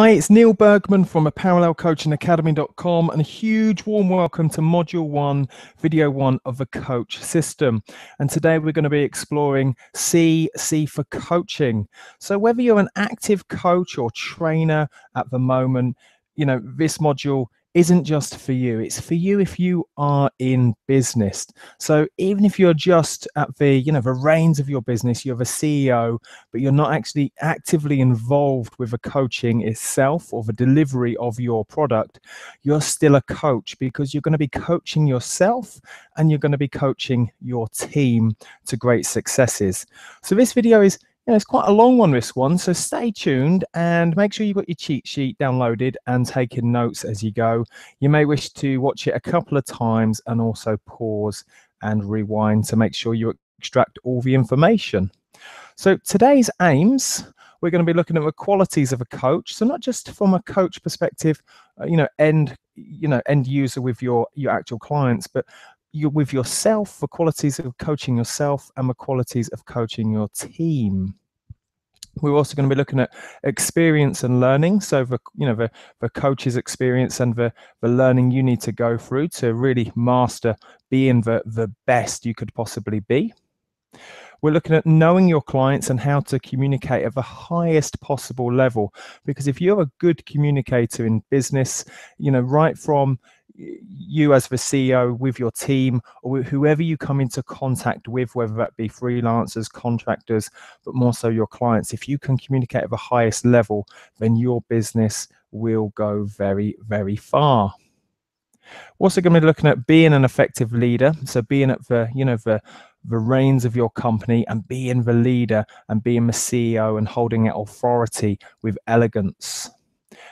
Hi, it's Neil Bergman from parallelcoachingacademy.com, and a huge warm welcome to Module 1, Video 1 of the Coach System. And today we're going to be exploring C for coaching. So whether you're an active coach or trainer at the moment, you know, this module isn't just for you. It's for you if you are in business. So even if you're just at the, the reins of your business, you're the CEO, but you're not actually actively involved with the coaching itself or the delivery of your product, you're still a coach, because you're going to be coaching yourself and you're going to be coaching your team to great successes. So this video is, it's quite a long one, this one, so stay tuned and make sure you've got your cheat sheet downloaded and taking notes as you go. You may wish to watch it a couple of times and also pause and rewind to make sure you extract all the information. So today's aims, we're going to be looking at the qualities of a coach. So not just from a coach perspective, end user with your actual clients, but with yourself, the qualities of coaching yourself and the qualities of coaching your team. We're also going to be looking at experience and learning. So the coach's experience and the learning you need to go through to really master being the best you could possibly be. We're looking at knowing your clients and how to communicate at the highest possible level. Because if you're a good communicator in business, right from you as the CEO with your team or whoever you come into contact with, whether that be freelancers, contractors, but more so your clients, if you can communicate at the highest level, then your business will go very, very far. We're also going to be looking at being an effective leader. So being at the reins of your company and being the leader and being the CEO and holding that authority with elegance.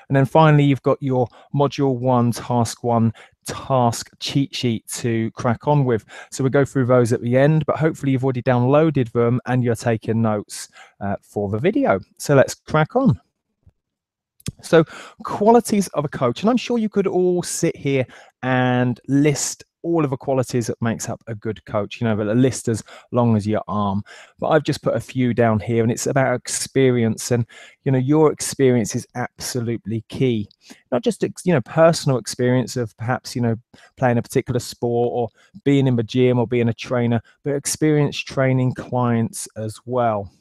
And then finally, you've got your module 1, task 1, task cheat sheet to crack on with. So we'll go through those at the end, but hopefully you've already downloaded them and you're taking notes for the video. So let's crack on. So qualities of a coach, and I'm sure you could all sit here and list all of the qualities that makes up a good coach, but a list as long as your arm. But I've just put a few down here, and it's about experience. And your experience is absolutely key. Not just personal experience of perhaps playing a particular sport or being in the gym or being a trainer, but experience training clients as well.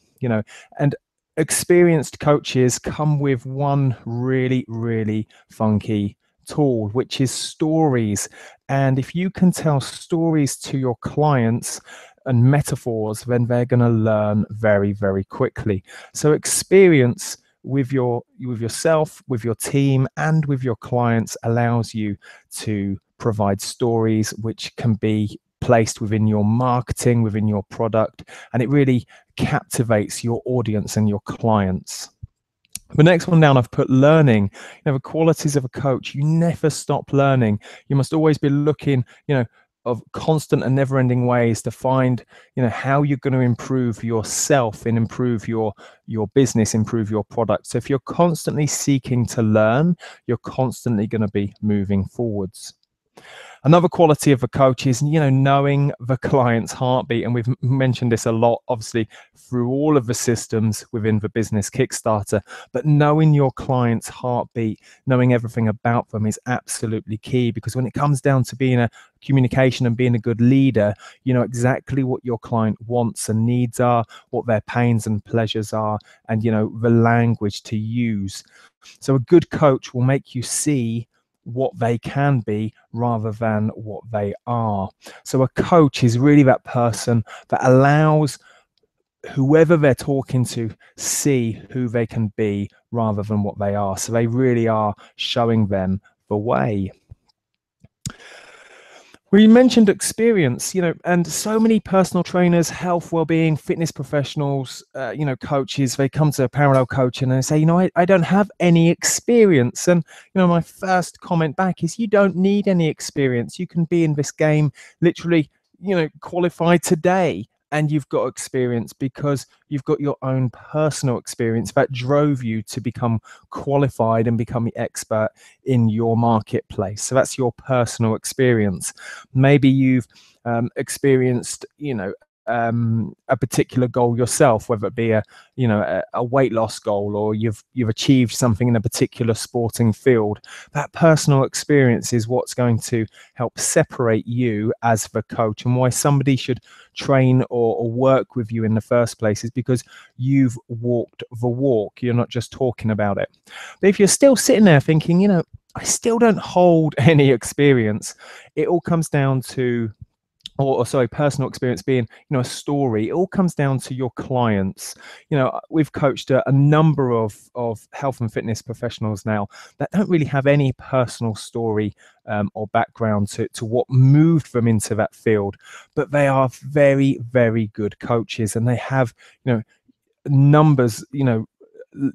And experienced coaches come with one really, really funky tool, which is stories. And if you can tell stories to your clients and metaphors, then they're going to learn very, very quickly. So experience with yourself, with your team, and with your clients allows you to provide stories which can be placed within your marketing, within your product, and it really captivates your audience and your clients. The next one down, I've put learning. The qualities of a coach. You never stop learning. You must always be looking, of constant and never-ending ways to find, how you're going to improve yourself and improve your business, improve your product. So if you're constantly seeking to learn, you're constantly going to be moving forwards. Another quality of a coach is, knowing the client's heartbeat. And we've mentioned this a lot, obviously, through all of the systems within the Business Kickstarter. But knowing your client's heartbeat, knowing everything about them is absolutely key, because when it comes down to being a communication and being a good leader, you know exactly what your client wants and needs are, what their pains and pleasures are, and, the language to use. So a good coach will make you see what they can be rather than what they are. So a coach is really that person that allows whoever they're talking to see who they can be rather than what they are. So they really are showing them the way. We mentioned experience, and so many personal trainers, health, well-being, fitness professionals, coaches, they come to a parallel coaching and they say, I don't have any experience. And, my first comment back is, you don't need any experience. You can be in this game literally, qualified today. And you've got experience because you've got your own personal experience that drove you to become qualified and become the expert in your marketplace. So that's your personal experience. Maybe you've experienced, a particular goal yourself, whether it be a weight loss goal, or you've achieved something in a particular sporting field, that personal experience is what's going to help separate you as the coach, and why somebody should train or work with you in the first place is because you've walked the walk. You're not just talking about it. But if you're still sitting there thinking, I still don't hold any experience, it all comes down to, or sorry, personal experience being, a story. It all comes down to your clients. We've coached a number of health and fitness professionals now that don't really have any personal story or background to what moved them into that field, but they are very, very good coaches, and they have, numbers,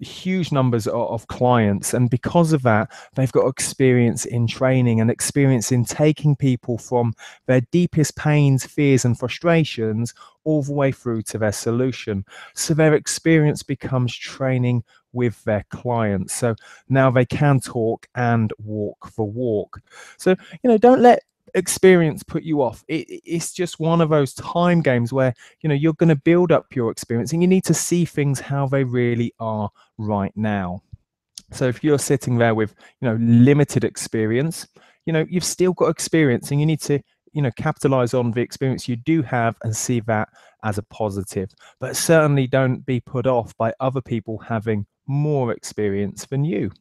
huge numbers of clients, and because of that they've got experience in training and experience in taking people from their deepest pains, fears and frustrations all the way through to their solution. So their experience becomes training with their clients, so now they can talk and walk the walk. So don't let experience put you off. It's just one of those time games where you're going to build up your experience, and you need to see things how they really are right now. So if you're sitting there with limited experience, you've still got experience, and you need to capitalize on the experience you do have and see that as a positive. But certainly don't be put off by other people having more experience than you.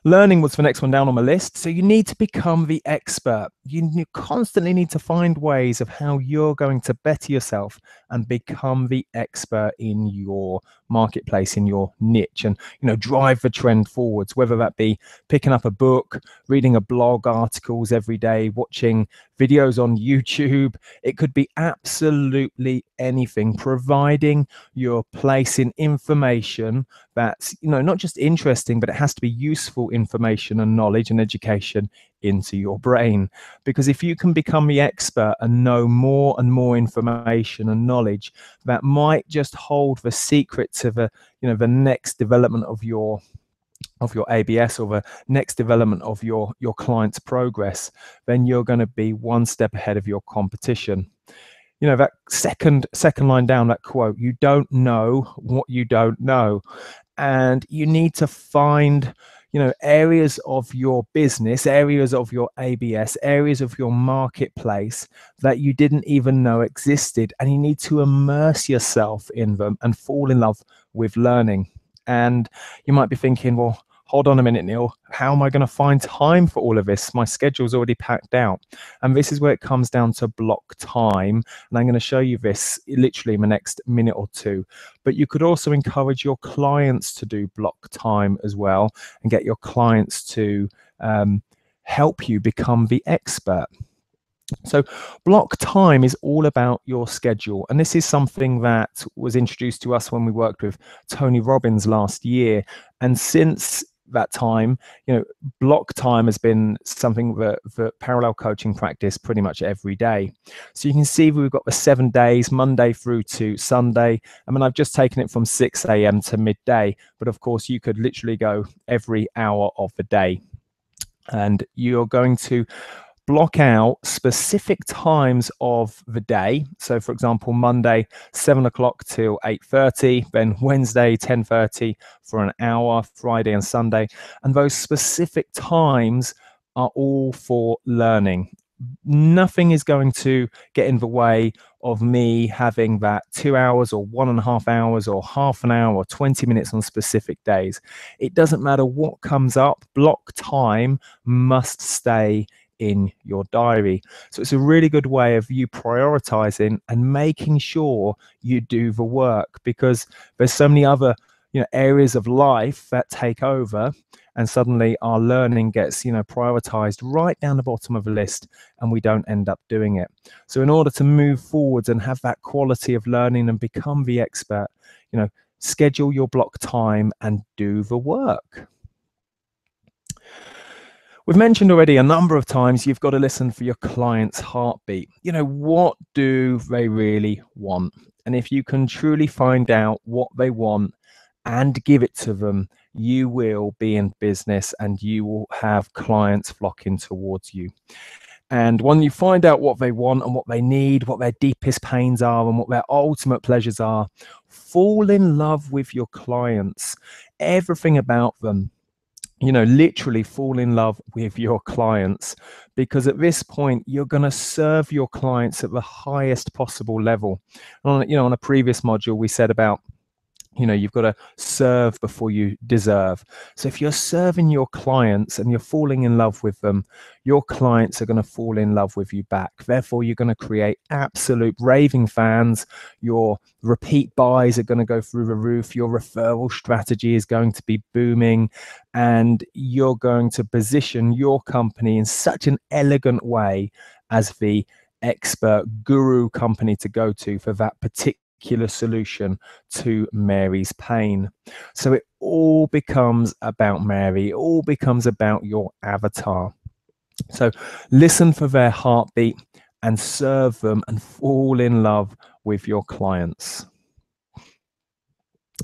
Learning was the next one down on my list. So you need to become the expert. You constantly need to find ways of how you're going to better yourself and become the expert in your marketplace, in your niche, and drive the trend forwards, whether that be picking up a book, reading a blog articles every day, watching videos on YouTube. It could be absolutely anything, providing you're placing information that's not just interesting, but it has to be useful information and knowledge and education into your brain. Because if you can become the expert and know more and more information and knowledge that might just hold the secret to the the next development of your ABS, or the next development of your client's progress, then you're going to be one step ahead of your competition. That second line down, that quote, you don't know what you don't know. And you need to find areas of your business, areas of your ABS, areas of your marketplace that you didn't even know existed, and you need to immerse yourself in them and fall in love with learning. And you might be thinking, well, hold on a minute, Neil, how am I going to find time for all of this? My schedule's already packed out. And this is where it comes down to block time. And I'm going to show you this literally in the next minute or two. But you could also encourage your clients to do block time as well, and get your clients to help you become the expert. So block time is all about your schedule. And this is something that was introduced to us when we worked with Tony Robbins last year. And since that time, block time has been something that parallel coaching practice pretty much every day. So you can see we've got the 7 days, Monday through to Sunday. I mean, I've just taken it from 6 a.m. to midday, but of course you could literally go every hour of the day. And you're going to block out specific times of the day. So for example, Monday 7 o'clock till 8:30, then Wednesday 10:30 for an hour, Friday and Sunday. And those specific times are all for learning. Nothing is going to get in the way of me having that 2 hours or 1.5 hours or half an hour or 20 minutes on specific days. It doesn't matter what comes up, block time must stay in your diary. So it's a really good way of you prioritizing and making sure you do the work, because there's so many other areas of life that take over, and suddenly our learning gets prioritized right down the bottom of the list, and we don't end up doing it. So in order to move forwards and have that quality of learning and become the expert, schedule your block time and do the work. We've mentioned already a number of times you've got to listen for your client's heartbeat. What do they really want? And if you can truly find out what they want and give it to them, you will be in business and you will have clients flocking towards you. And when you find out what they want and what they need, what their deepest pains are and what their ultimate pleasures are, fall in love with your clients, everything about them. Literally fall in love with your clients, because at this point you're going to serve your clients at the highest possible level. On a previous module, we said about you've got to serve before you deserve. So if you're serving your clients and you're falling in love with them, your clients are going to fall in love with you back. Therefore, you're going to create absolute raving fans. Your repeat buys are going to go through the roof. Your referral strategy is going to be booming, and you're going to position your company in such an elegant way as the expert guru company to go to for that particular solution to Mary's pain. So it all becomes about Mary. It all becomes about your avatar. So listen for their heartbeat and serve them and fall in love with your clients.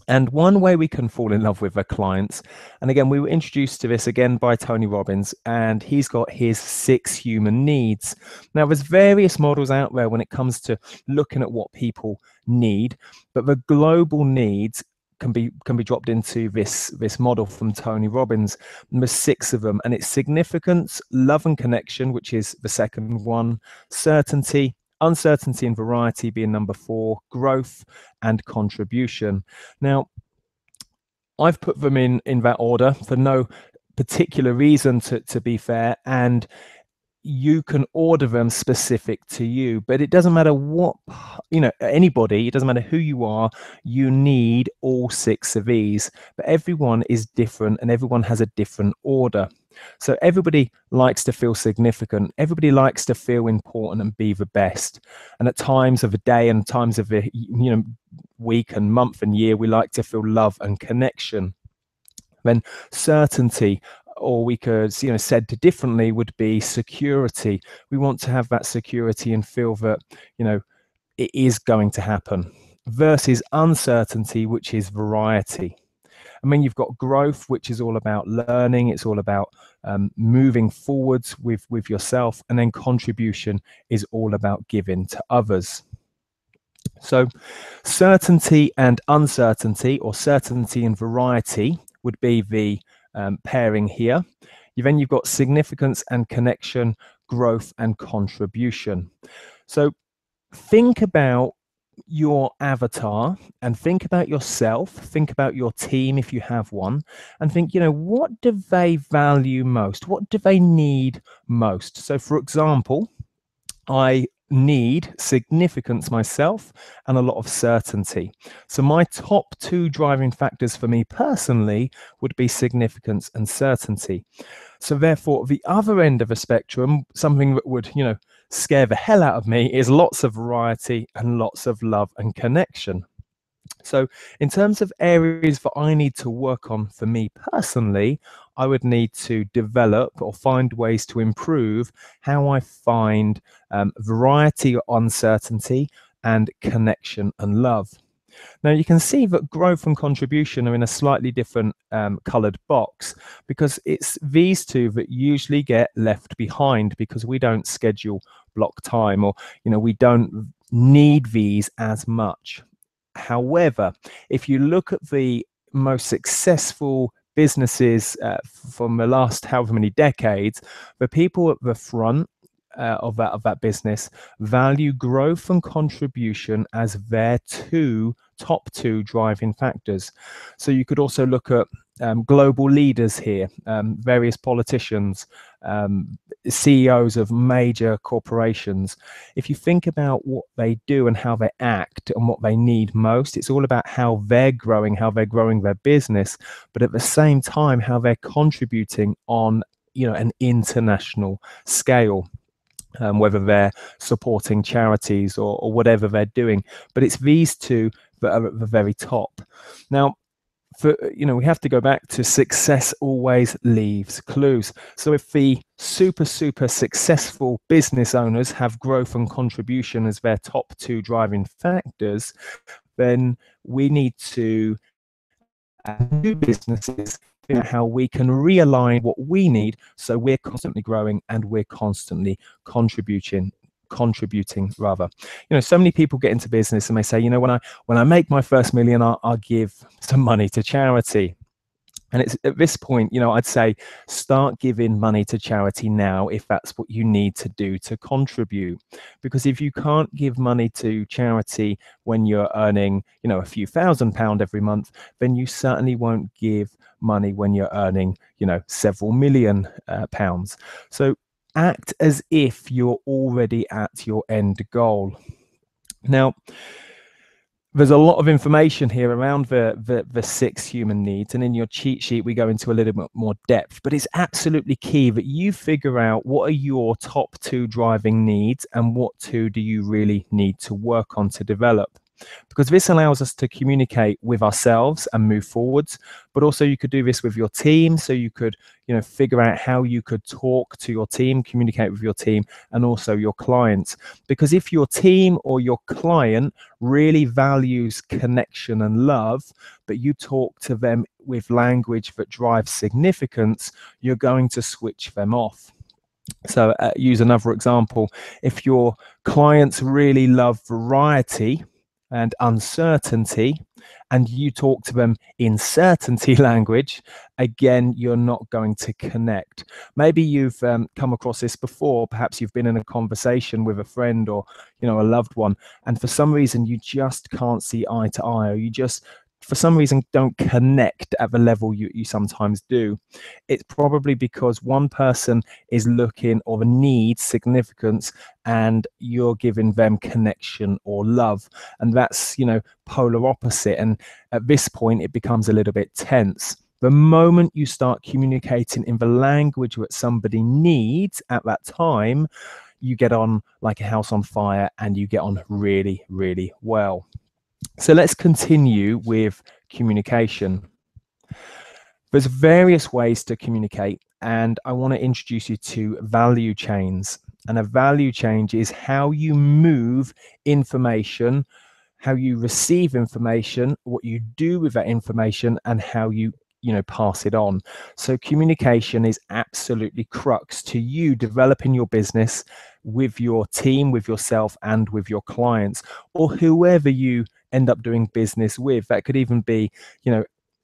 And one way we can fall in love with our clients, and again, we were introduced to this again by Tony Robbins, and he's got his 6 human needs. Now, there's various models out there when it comes to looking at what people need, but the global needs can be dropped into this model from Tony Robbins. And there's 6 of them, and it's significance, love and connection, which is the second one, certainty, uncertainty and variety being number 4, growth and contribution. Now, I've put them in that order for no particular reason, to be fair, and you can order them specific to you, but it doesn't matter what, anybody, it doesn't matter who you are, you need all 6 of these, but everyone is different and everyone has a different order. So everybody likes to feel significant. Everybody likes to feel important and be the best. And at times of the day and times of the week and month and year, we like to feel love and connection. Then certainty, or we could, said differently, would be security. We want to have that security and feel that, it is going to happen. Versus uncertainty, which is variety. I mean, you've got growth, which is all about learning. It's all about moving forwards with yourself. And then contribution is all about giving to others. So certainty and uncertainty, or certainty and variety, would be the pairing here. Then you've got significance and connection, growth and contribution. So think about your avatar and think about yourself, think about your team if you have one, and think, what do they value most? What do they need most? So for example, I need significance myself and a lot of certainty. So my top 2 driving factors for me personally would be significance and certainty. So therefore, the other end of a spectrum, something that would, scare the hell out of me, is lots of variety and lots of love and connection. So in terms of areas that I need to work on for me personally, I would need to develop or find ways to improve how I find variety or uncertainty and connection and love. Now you can see that growth and contribution are in a slightly different colored box, because it's these 2 that usually get left behind because we don't schedule block time, or we don't need these as much. However, if you look at the most successful businesses from the last however many decades, the people at the front of that business value growth and contribution as their top two driving factors. So you could also look at global leaders here, various politicians, CEOs of major corporations. If you think about what they do and how they act and what they need most, it's all about how they're growing their business, but at the same time, how they're contributing on an international scale. Whether they're supporting charities or whatever they're doing, but it's these 2 that are at the very top. Now, we have to go back to success always leaves clues. So if the super successful business owners have growth and contribution as their top 2 driving factors, then we need to and new businesses, how we can realign what we need so we're constantly growing and we're constantly contributing rather. So many people get into business and they say, when I make my first million, I'll give some money to charity. And it's at this point, I'd say start giving money to charity now if that's what you need to do to contribute. Because if you can't give money to charity when you're earning, a few £1,000 every month, then you certainly won't give money when you're earning, several million pounds. So act as if you're already at your end goal. Now, there's a lot of information here around the 6 human needs, and in your cheat sheet we go into a little bit more depth, but it's absolutely key that you figure out what are your top 2 driving needs and what 2 do you really need to work on to develop. Because this allows us to communicate with ourselves and move forwards, but also you could do this with your team. So you could, figure out how you could talk to your team, communicate with your team, and also your clients. Because if your team or your client really values connection and love, but you talk to them with language that drives significance, you're going to switch them off. So use another example. If your clients really love variety and uncertainty, and you talk to them in certainty language, again, you're not going to connect. Maybe you've come across this before. Perhaps you've been in a conversation with a friend or, a loved one, and for some reason you just can't see eye to eye, or you just, for some reason, don't connect at the level you sometimes do. It's probably because one person is looking or needs significance and you're giving them connection or love. And that's, polar opposite. And at this point, it becomes a little bit tense. The moment you start communicating in the language that somebody needs at that time, you get on like a house on fire and you get on really, really well. So let's continue with communication. There's various ways to communicate, and I want to introduce you to value chains. And a value chain is how you move information, how you receive information, what you do with that information, and how you pass it on. So communication is absolutely crux to you developing your business with your team, with yourself, and with your clients, or whoever you end up doing business with. That could even be,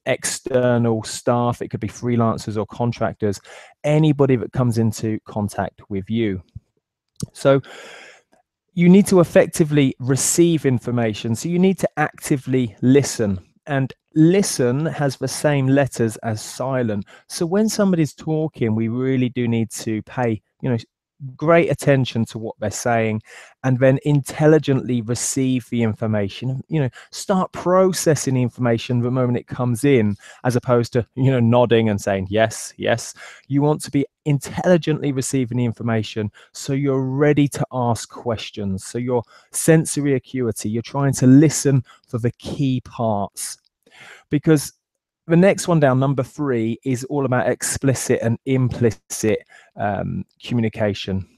external staff. It could be freelancers or contractors, anybody that comes into contact with you. So you need to effectively receive information. So you need to actively listen. And listen has the same letters as silent. So when somebody's talking, we really do need to pay, great attention to what they're saying, and then intelligently receive the information. Start processing the information the moment it comes in, as opposed to nodding and saying yes, yes. You want to be intelligently receiving the information so you're ready to ask questions. So your sensory acuity, you're trying to listen for the key parts. Because the next one down, number 3, is all about explicit and implicit communication.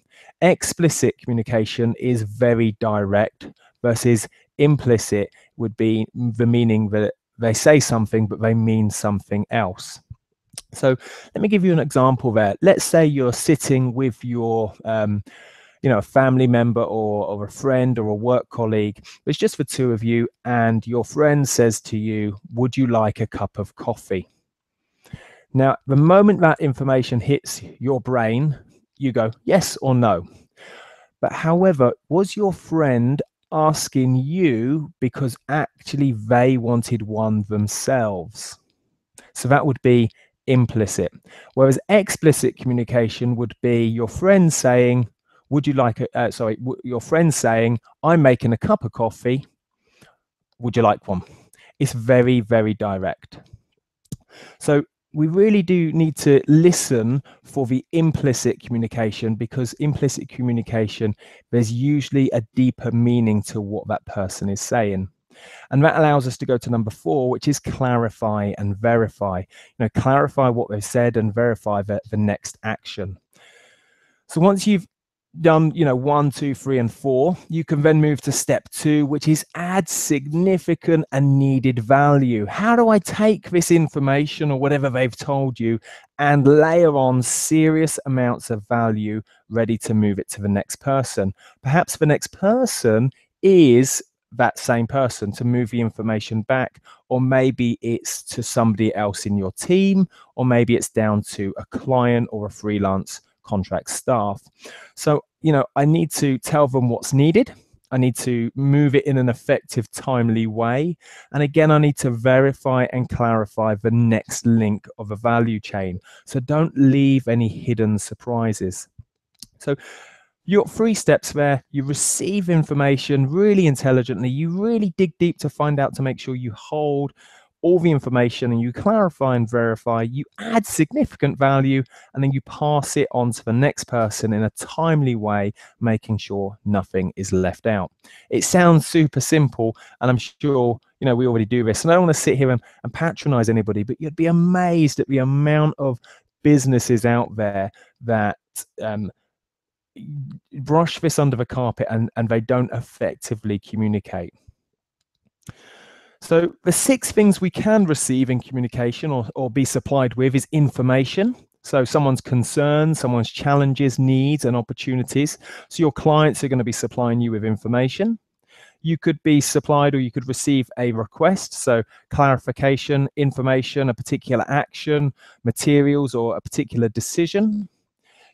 Explicit communication is very direct, versus implicit would be the meaning that they say something, but they mean something else. So let me give you an example there. Let's say you're sitting with your a family member or a friend or a work colleague. It's just the 2 of you, and your friend says to you, would you like a cup of coffee? Now, the moment that information hits your brain, you go yes or no. But however, was your friend asking you because actually they wanted one themselves? So that would be implicit. Whereas explicit communication would be your friend saying, would you like your friend saying, I'm making a cup of coffee, would you like one? It's very, very direct. So we really do need to listen for the implicit communication, because implicit communication, there's usually a deeper meaning to what that person is saying. And that allows us to go to number 4, which is clarify and verify. Clarify what they've said and verify the next action. So once you've done, 1, 2, 3, and 4, you can then move to step 2, which is add significant and needed value. How do I take this information or whatever they've told you and layer on serious amounts of value ready to move it to the next person? Perhaps the next person is that same person to move the information back, or maybe it's to somebody else in your team, or maybe it's down to a client or a freelance contract staff. So, I need to tell them what's needed. I need to move it in an effective, timely way. And again, I need to verify and clarify the next link of a value chain. So don't leave any hidden surprises. So you've got 3 steps there. You receive information really intelligently. You really dig deep to find out, to make sure you hold all the information, and you clarify and verify. You add significant value, and then you pass it on to the next person in a timely way, making sure nothing is left out. It sounds super simple, and I'm sure we already do this. And I don't want to sit here and patronize anybody, but you'd be amazed at the amount of businesses out there that brush this under the carpet and they don't effectively communicate. So the 6 things we can receive in communication or be supplied with is information. So someone's concerns, someone's challenges, needs, and opportunities. So your clients are going to be supplying you with information. You could be supplied, or you could receive a request. So clarification, information, a particular action, materials, or a particular decision.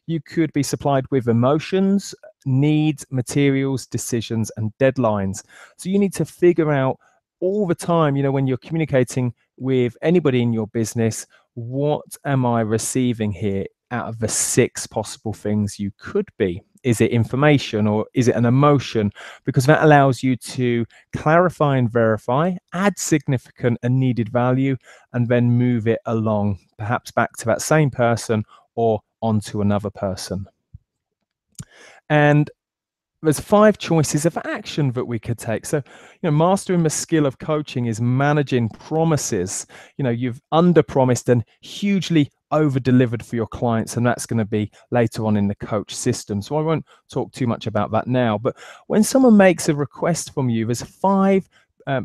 You could be supplied with emotions, needs, materials, decisions, and deadlines. So you need to figure out all the time, when you're communicating with anybody in your business, what am I receiving here out of the 6 possible things you could be? Is it information, or is it an emotion? Because that allows you to clarify and verify, add significant and needed value, and then move it along, perhaps back to that same person or onto another person. And there's 5 choices of action that we could take. So, mastering the skill of coaching is managing promises. You've under-promised and hugely over-delivered for your clients, and that's going to be later on in the coach system. So I won't talk too much about that now. But when someone makes a request from you, there's 5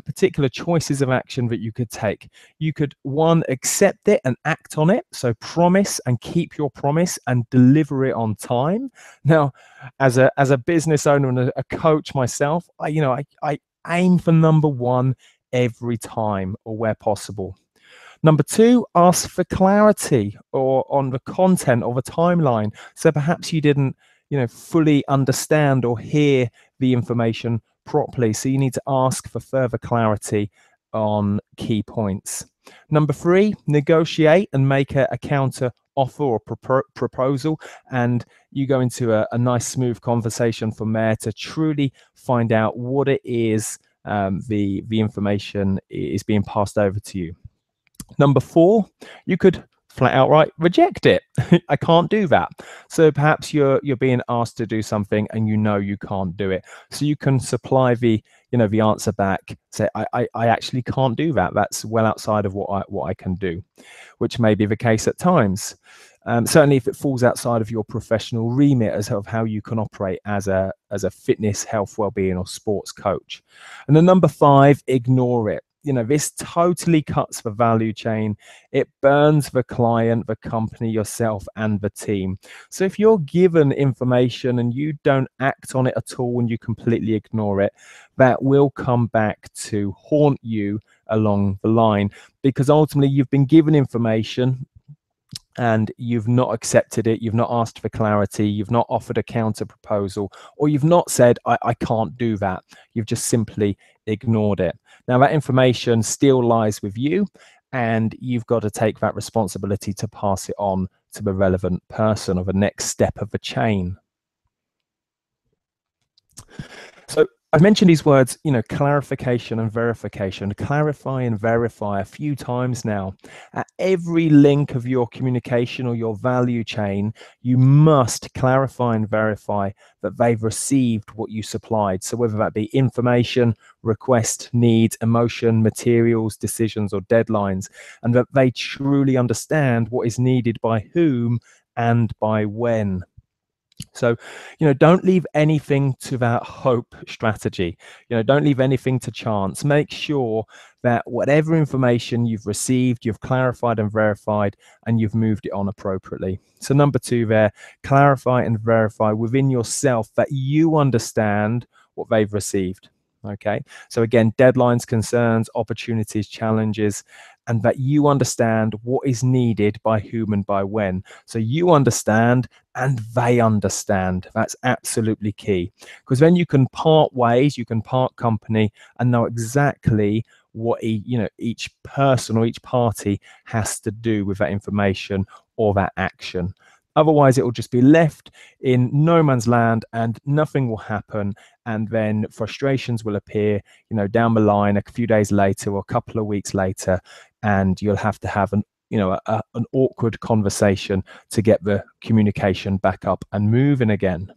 particular choices of action that you could take. You could, 1, accept it and act on it. So promise and keep your promise and deliver it on time. Now, as a business owner and a coach myself, I aim for number 1 every time, or where possible. Number 2, ask for clarity or on the content of a timeline. So perhaps you didn't, fully understand or hear the information properly. So you need to ask for further clarity on key points. Number 3, negotiate and make a counter offer or proposal, and you go into a nice smooth conversation from there to truly find out what it is the information is being passed over to you. Number 4, you could flat outright reject it. I can't do that. So perhaps you're being asked to do something and you can't do it. So you can supply the answer back. Say, I actually can't do that. That's well outside of what I can do, which may be the case at times. Certainly if it falls outside of your professional remit as of how you can operate as a fitness, health, well-being, or sports coach. And then number 5, ignore it. This totally cuts the value chain. It burns the client, the company, yourself, and the team. So if you're given information and you don't act on it at all and you completely ignore it, that will come back to haunt you along the line, because ultimately you've been given information and you've not accepted it, you've not asked for clarity, you've not offered a counter proposal, or you've not said, I can't do that. You've just simply ignored it. Now that information still lies with you, and you've got to take that responsibility to pass it on to the relevant person, or the next step of the chain. So I've mentioned these words, clarification and verification. Clarify and verify a few times now. At every link of your communication or your value chain, you must clarify and verify that they've received what you supplied. So whether that be information, request, need, emotion, materials, decisions, or deadlines, and that they truly understand what is needed by whom and by when. So, don't leave anything to that hope strategy. Don't leave anything to chance. Make sure that whatever information you've received, you've clarified and verified, and you've moved it on appropriately. So number 2 there, clarify and verify within yourself that you understand what they've received. Okay. So again, deadlines, concerns, opportunities, challenges, and that you understand what is needed by whom and by when. So you understand and they understand. That's absolutely key, because then you can part ways, you can part company, and know exactly what each person or each party has to do with that information or that action. Otherwise, it will just be left in no man's land and nothing will happen. And then frustrations will appear, down the line a few days later or a couple of weeks later, and you'll have to have an awkward conversation to get the communication back up and moving again.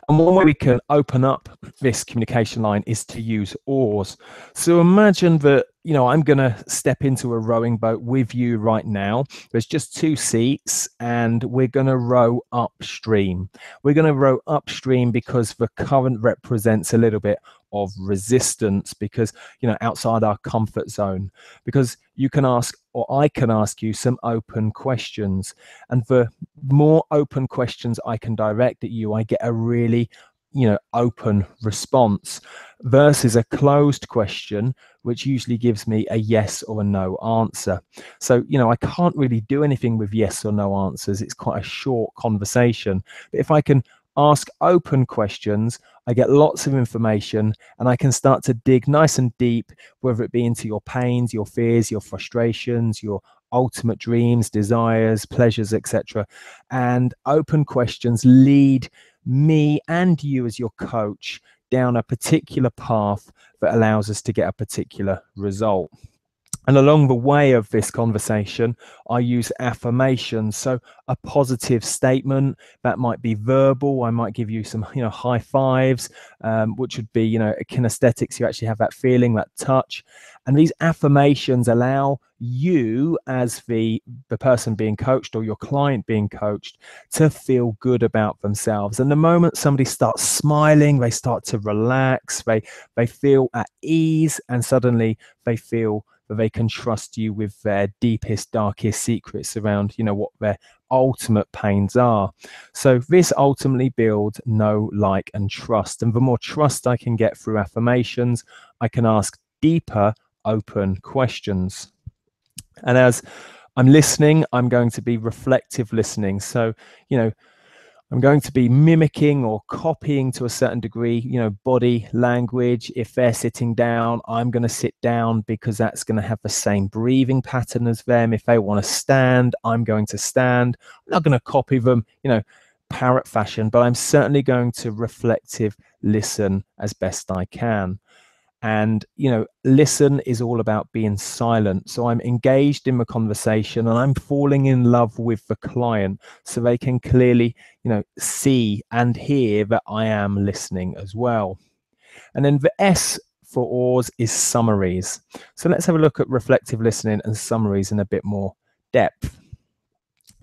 And one way we can open up this communication line is to use oars. So imagine that, I'm going to step into a rowing boat with you right now. There's just 2 seats and we're going to row upstream. We're going to row upstream because the current represents a little bit of resistance, because, outside our comfort zone, because you can ask, or I can ask you some open questions. And the more open questions I can direct at you, I get a really open response, versus a closed question, which usually gives me a yes or a no answer. So, I can't really do anything with yes or no answers. It's quite a short conversation. But if I can ask open questions, I get lots of information and I can start to dig nice and deep, whether it be into your pains, your fears, your frustrations, your ultimate dreams, desires, pleasures, etc. And open questions lead me and you as your coach down a particular path that allows us to get a particular result. And along the way of this conversation, I use affirmations. So a positive statement that might be verbal. I might give you some, high fives, which would be, kinesthetics. You actually have that feeling, that touch. And these affirmations allow you, as the person being coached or your client being coached, to feel good about themselves. And the moment somebody starts smiling, they start to relax, they feel at ease, and suddenly they feel that they can trust you with their deepest, darkest secrets around, what their ultimate pains are. So this ultimately builds know, like, and trust. And the more trust I can get through affirmations, I can ask deeper, open questions. And as I'm listening, I'm going to be reflective listening. So, I'm going to be mimicking or copying to a certain degree, body language. If they're sitting down, I'm going to sit down because that's going to have the same breathing pattern as them. If they want to stand, I'm going to stand. I'm not going to copy them, parrot fashion, but I'm certainly going to reflective listen as best I can. And, listen is all about being silent. So I'm engaged in the conversation and I'm falling in love with the client so they can clearly, see and hear that I am listening as well. And then the S for oars is summaries. So let's have a look at reflective listening and summaries in a bit more depth.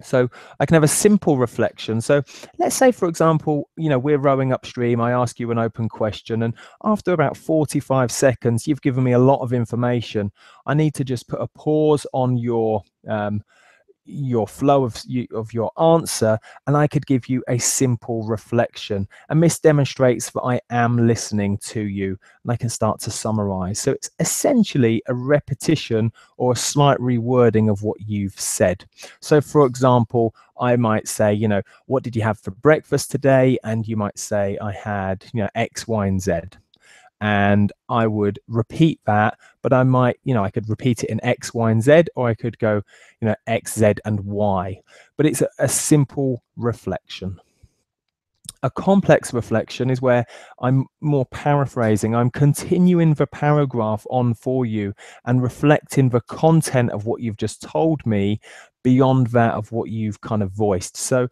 So I can have a simple reflection. So let's say, for example, we're rowing upstream. I ask you an open question, and after about 45 seconds, you've given me a lot of information. I need to just put a pause on your flow of your answer, and I could give you a simple reflection. And this demonstrates that I am listening to you, and I can start to summarize. So it's essentially a repetition or a slight rewording of what you've said. So for example, I might say, what did you have for breakfast today? And you might say, I had, X, Y, and Z. And I would repeat that, but I might, I could repeat it in X, Y, and Z, or I could go, X, Z, and Y. But it's a simple reflection. A complex reflection is where I'm more paraphrasing. I'm continuing the paragraph on for you and reflecting the content of what you've just told me beyond that of what you've kind of voiced. So,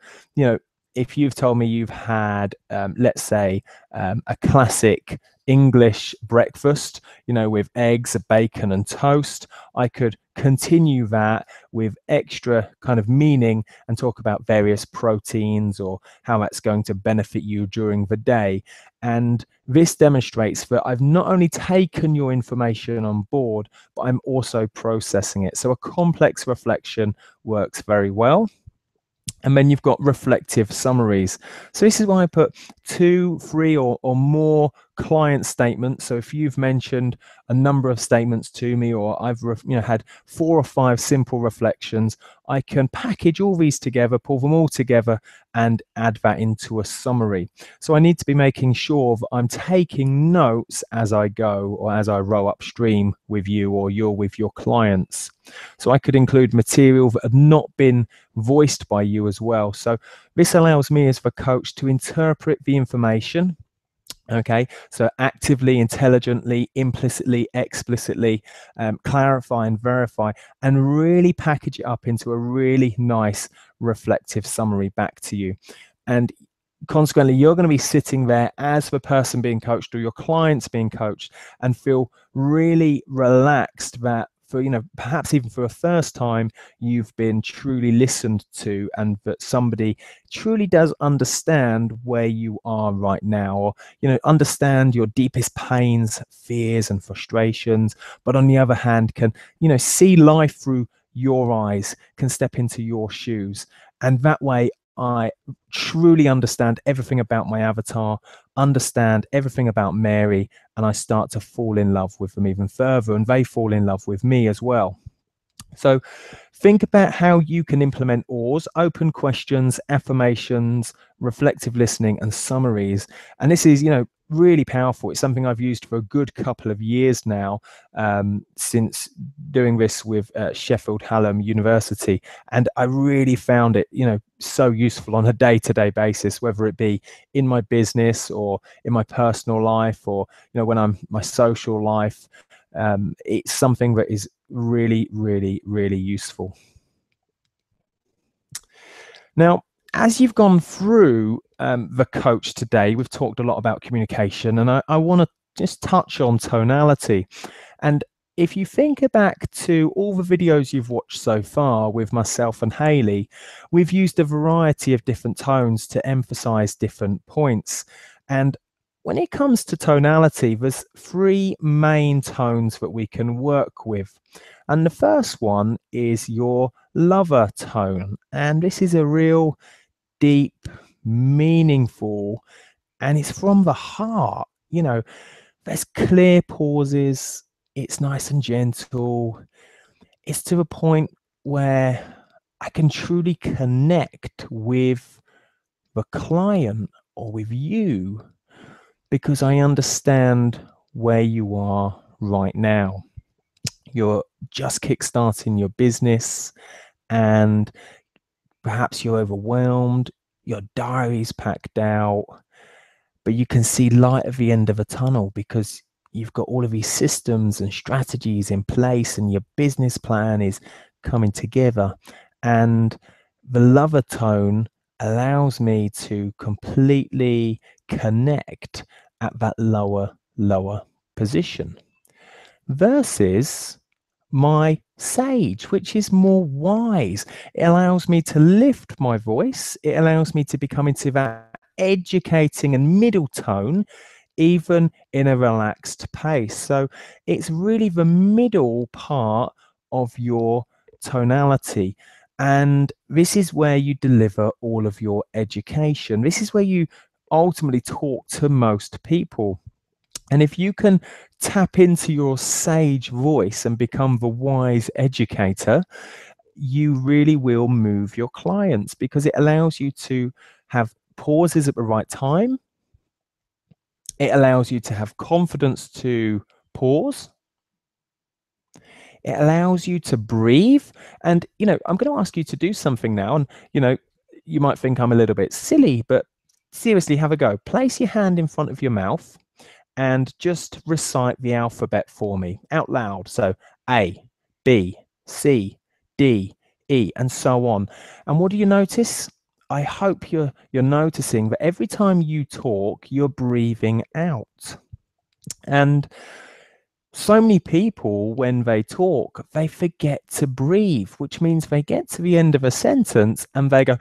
if you've told me you've had, let's say, a classic English breakfast, with eggs, bacon, and toast, I could continue that with extra kind of meaning and talk about various proteins or how that's going to benefit you during the day. And this demonstrates that I've not only taken your information on board, but I'm also processing it. So a complex reflection works very well. And then you've got reflective summaries. So this is why I put 2, 3 or more client statements. So if you've mentioned a number of statements to me, or I've had 4 or 5 simple reflections, I can package all these together, pull them all together and add that into a summary. So I need to be making sure that I'm taking notes as I go, or as I row upstream with you, or you're with your clients. So I could include material that had not been voiced by you as well. So this allows me as the coach to interpret the information. Okay, so actively, intelligently, implicitly, explicitly, clarify and verify, and really package it up into a really nice reflective summary back to you. And consequently, you're going to be sitting there as the person being coached, or your clients being coached, and feel really relaxed that, for perhaps even for the first time, you've been truly listened to, and that somebody truly does understand where you are right now, or understand your deepest pains, fears and frustrations, but on the other hand can see life through your eyes, can step into your shoes. And that way I truly understand everything about my avatar, understand everything about Mary, and I start to fall in love with them even further, and they fall in love with me as well. So think about how you can implement OARS, open questions, affirmations, reflective listening, and summaries. And this is, really powerful. It's something I've used for a good couple of years now, since doing this with Sheffield Hallam University. And I really found it, so useful on a day-to-day basis, whether it be in my business or in my personal life, or, when I'm my social life. It's something that is really, really, really useful. Now, as you've gone through the coach today, we've talked a lot about communication, and I want to just touch on tonality. And if you think back to all the videos you've watched so far with myself and Hayley, we've used a variety of different tones to emphasize different points. And when it comes to tonality, there's 3 main tones that we can work with. And the first one is your lover tone. And this is a real deep, meaningful, and it's from the heart. There's clear pauses. It's nice and gentle. It's to a point where I can truly connect with the client or with you, because I understand where you are right now. You're just kickstarting your business, and perhaps you're overwhelmed, your diary's packed out, but you can see light at the end of a tunnel because you've got all of these systems and strategies in place, and your business plan is coming together. And the lover tone allows me to completely connect at that lower position, versus my sage, which is more wise. It allows me to lift my voice. It allows me to become into that educating and middle tone, even in a relaxed pace. So it's really the middle part of your tonality. And this is where you deliver all of your education. This is where you ultimately talk to most people. And if you can tap into your sage voice and become the wise educator, you really will move your clients, because it allows you to have pauses at the right time. It allows you to have confidence to pause. It allows you to breathe. And, I'm going to ask you to do something now. And, you might think I'm a little bit silly, but seriously, have a go. Place your hand in front of your mouth and just recite the alphabet for me out loud. So A, B, C, D, E, and so on. And what do you notice? I hope you're noticing that every time you talk, you're breathing out. And So many people, when they talk, they forget to breathe, which means they get to the end of a sentence and they go,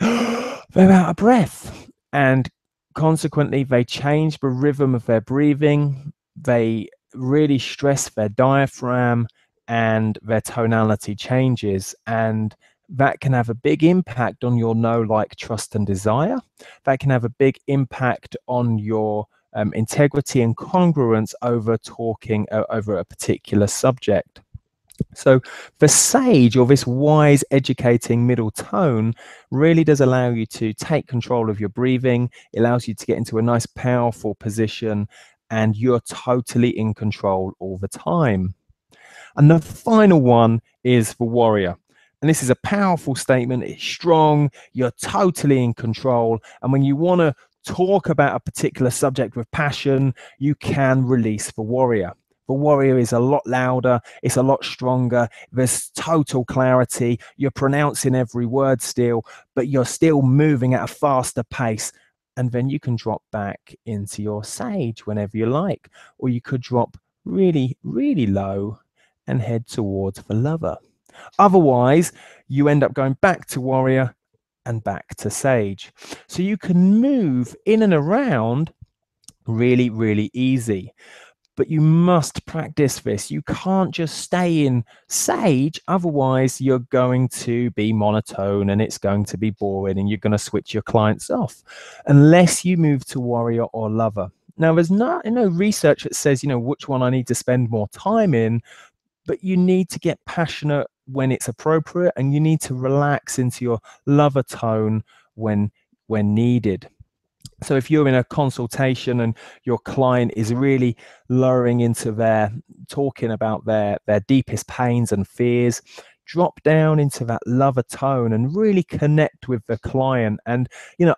they're out of breath. And consequently, they change the rhythm of their breathing. They really stress their diaphragm and their tonality changes. And that can have a big impact on your know, like, trust, and desire. That can have a big impact on your integrity and congruence over talking over a particular subject. So the sage, or this wise, educating middle tone, really does allow you to take control of your breathing. It allows you to get into a nice, powerful position, and you're totally in control all the time. And the final one is the warrior. And this is a powerful statement. It's strong. You're totally in control. And when you want to talk about a particular subject with passion, you can release the warrior. The warrior is a lot louder. It's a lot stronger. There's total clarity. You're pronouncing every word still, but you're still moving at a faster pace. And then you can drop back into your sage whenever you like, or you could drop really, really low and head towards the lover. Otherwise, you end up going back to warrior and back to sage. So you can move in and around really, really easy. But you must practice this. You can't just stay in sage, otherwise you're going to be monotone and it's going to be boring and you're going to switch your clients off unless you move to warrior or lover. Now, there's no research that says, which one I need to spend more time in, but you need to get passionate when it's appropriate, and you need to relax into your lover tone when needed. So if you're in a consultation and your client is really lowering into talking about their deepest pains and fears, drop down into that lover tone and really connect with the client, and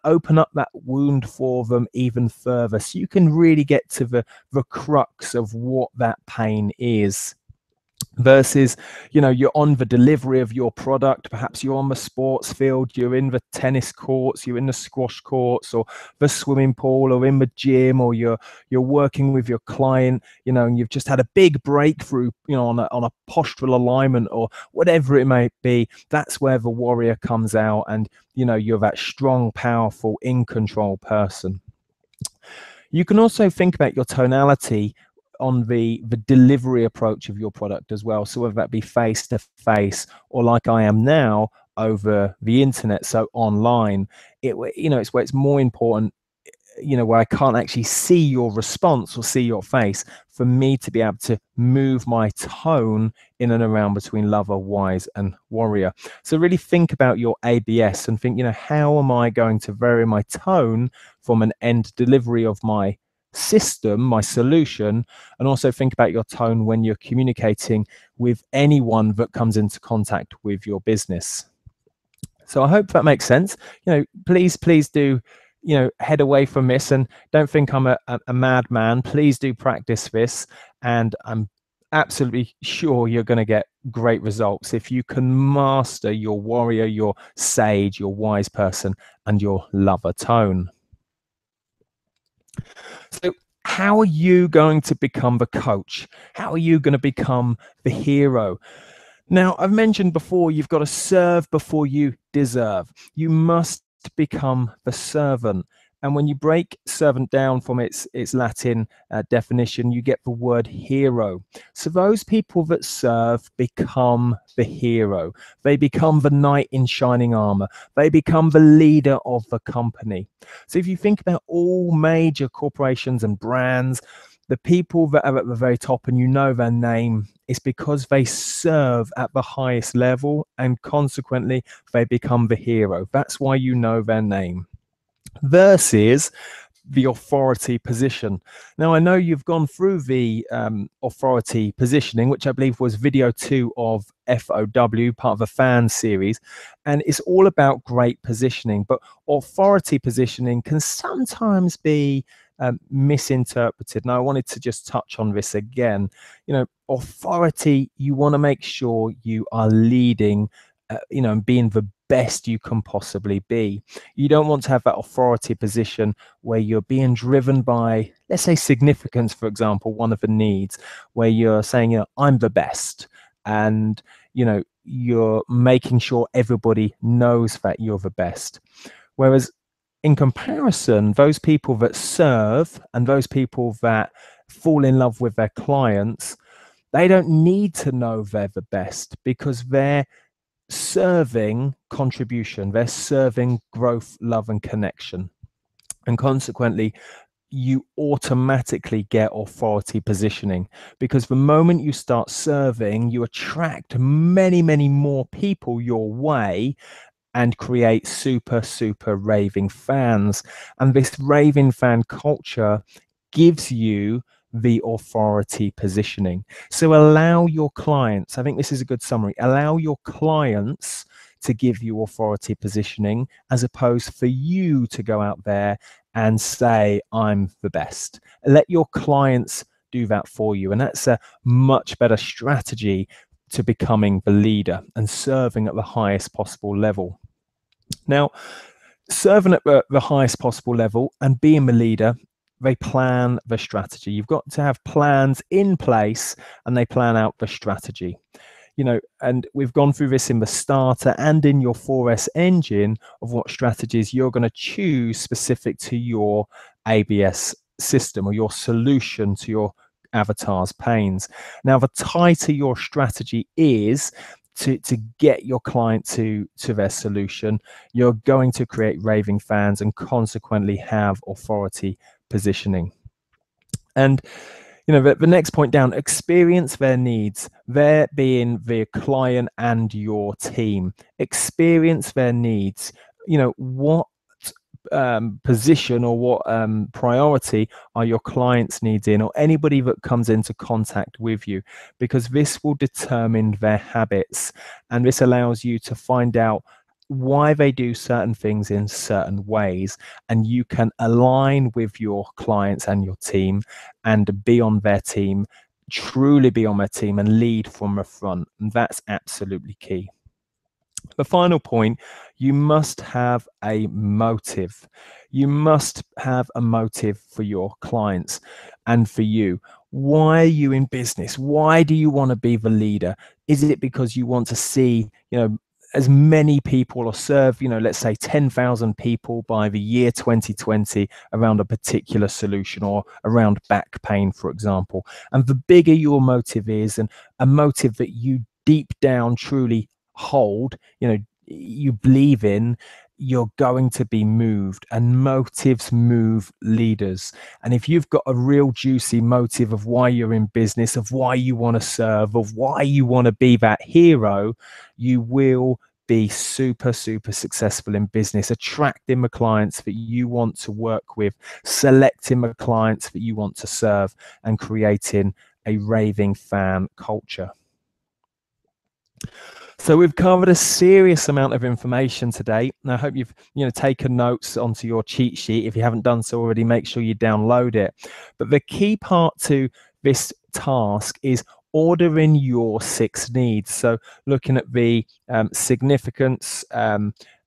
open up that wound for them even further, so you can really get to the crux of what that pain is. Versus, you're on the delivery of your product. Perhaps you're on the sports field, you're in the tennis courts, you're in the squash courts, or the swimming pool, or in the gym, or you're working with your client, and you've just had a big breakthrough, on a postural alignment or whatever it may be. That's where the warrior comes out, and you're that strong, powerful, in control person. You can also think about your tonality on the delivery approach of your product as well. So whether that be face to face, or like I am now, over the internet, so online, it's where it's more important, where I can't actually see your response or see your face, for me to be able to move my tone in and around between lover, wise, and warrior. So really think about your ABS and think, how am I going to vary my tone from an end delivery of my system, my solution, and also think about your tone when you're communicating with anyone that comes into contact with your business. So I hope that makes sense. Please do, head away from this and don't think I'm a madman. Please do practice this, and I'm absolutely sure you're going to get great results if you can master your warrior, your sage, your wise person, and your lover tone. So how are you going to become the coach? How are you going to become the hero? Now, I've mentioned before, you've got to serve before you deserve. You must become the servant. And when you break servant down from its Latin definition, you get the word hero. So those people that serve become the hero. They become the knight in shining armor. They become the leader of the company. So if you think about all major corporations and brands, the people that are at the very top and their name, is because they serve at the highest level, and consequently they become the hero. That's why their name. Versus the authority position. Now, I know you've gone through the authority positioning, which I believe was video 2 of FOW, part of a fan series, and it's all about great positioning. But authority positioning can sometimes be misinterpreted. Now, I wanted to just touch on this again. Authority, you want to make sure you are leading, and being the best you can possibly be. You don't want to have that authority position where you're being driven by, let's say, significance, for example, one of the needs, where you're saying, you know, I'm the best. And, you know, you're making sure everybody knows that you're the best. Whereas in comparison, those people that serve and those people that fall in love with their clients, they don't need to know they're the best, because they're serving contribution, they're serving growth, love, and connection. And consequently, you automatically get authority positioning, because the moment you start serving, you attract many, many more people your way and create super raving fans. And this raving fan culture gives you the authority positioning. So allow your clients, I think this is a good summary, allow your clients to give you authority positioning, as opposed for you to go out there and say, I'm the best. Let your clients do that for you. And that's a much better strategy to becoming the leader and serving at the highest possible level. Now, serving at the highest possible level and being the leader, they plan the strategy. You've got to have plans in place, and they plan out the strategy. You know, and we've gone through this in the starter and in your 4S engine of what strategies you're going to choose specific to your ABS system or your solution to your avatar's pains. Now, the tighter your strategy is to get your client to their solution, you're going to create raving fans and consequently have authority positioning. And you know, the next point down, experience their needs, there being the client and your team. Experience their needs. You know, what position or what priority are your clients' needs in, or anybody that comes into contact with you, because this will determine their habits, and this allows you to find out why they do certain things in certain ways, and you can align with your clients and your team and be on their team, truly be on their team and lead from the front. And that's absolutely key. The final point, you must have a motive. You must have a motive for your clients and for you. Why are you in business? Why do you want to be the leader? Is it because you want to see, you know, as many people, or serve, you know, let's say 10,000 people by the year 2020 around a particular solution, or around back pain, for example? And the bigger your motive is, and a motive that you deep down truly hold, you know, you believe in, you're going to be moved, and motives move leaders. And if you've got a real juicy motive of why you're in business, of why you want to serve, of why you want to be that hero, you will be super successful in business, attracting the clients that you want to work with, selecting the clients that you want to serve, and creating a raving fan culture. So we've covered a serious amount of information today, and I hope you've taken notes onto your cheat sheet. If you haven't done so already, make sure you download it. But the key part to this task is ordering your 6 needs. So looking at the significance,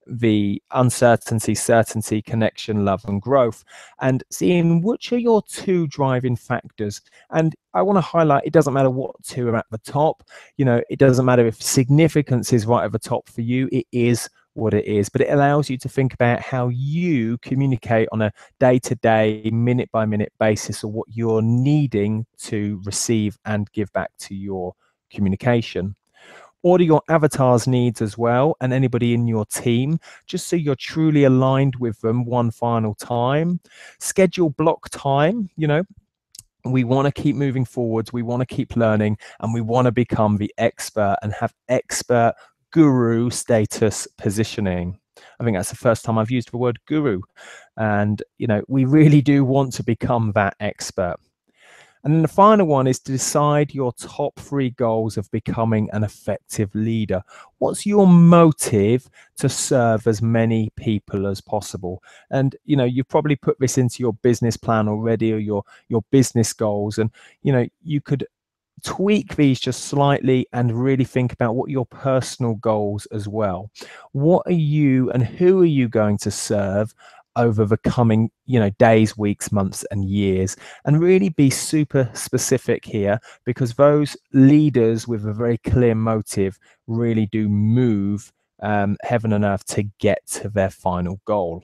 the uncertainty, certainty, connection, love, and growth, and seeing which are your 2 driving factors. And I want to highlight, it doesn't matter what 2 are at the top. You know, it doesn't matter if significance is right at the top for you. It is what it is, but it allows you to think about how you communicate on a day-to-day, minute-by-minute basis, or what you're needing to receive and give back to your communication. Order your avatar's needs as well, and anybody in your team, just so you're truly aligned with them one final time. Schedule block time. You know, we want to keep moving forwards, we want to keep learning, and we want to become the expert and have expert guru status positioning. I think that's the first time I've used the word guru. And, you know, we really do want to become that expert. And then the final one is to decide your top 3 goals of becoming an effective leader. What's your motive to serve as many people as possible? And, you know, you've probably put this into your business plan already, or your business goals. And, you know, you could tweak these just slightly and really think about what your personal goals as well. What are you and who are you going to serve over the coming, days, weeks, months, and years? And really be super specific here, because those leaders with a very clear motive really do move heaven and earth to get to their final goal.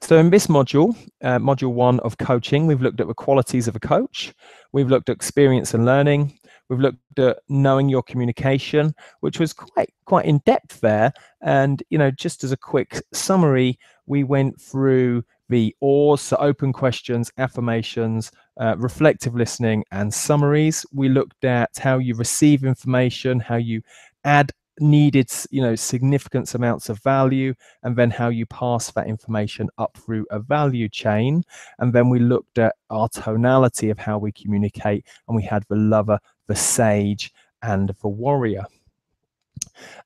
So in this module, module 1 of coaching, we've looked at the qualities of a coach. We've looked at experience and learning. We've looked at knowing your communication, which was quite in depth there. And, just as a quick summary, we went through the OARs, so open questions, affirmations, reflective listening, and summaries. We looked at how you receive information, how you add needed significant amounts of value, and then how you pass that information up through a value chain. And then we looked at our tonality of how we communicate, and we had the lover, the sage, and the warrior.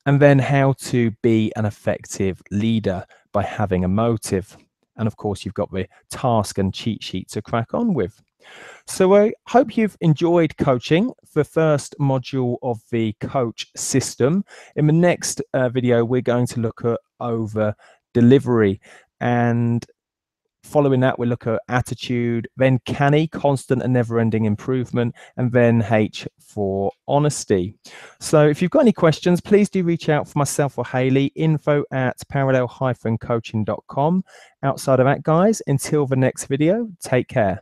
And then how to be an effective leader by having a motive. And of course, you've got the task and cheat sheet to crack on with. So I hope you've enjoyed coaching, the first module of the coach system. In the next video, we're going to look at over delivery, and following that, we'll look at attitude, then CANI, constant and never-ending improvement, and then H for honesty. So if you've got any questions, please do reach out for myself or Hayley, info@parallel-coaching.com. Outside of that, guys, until the next video, take care.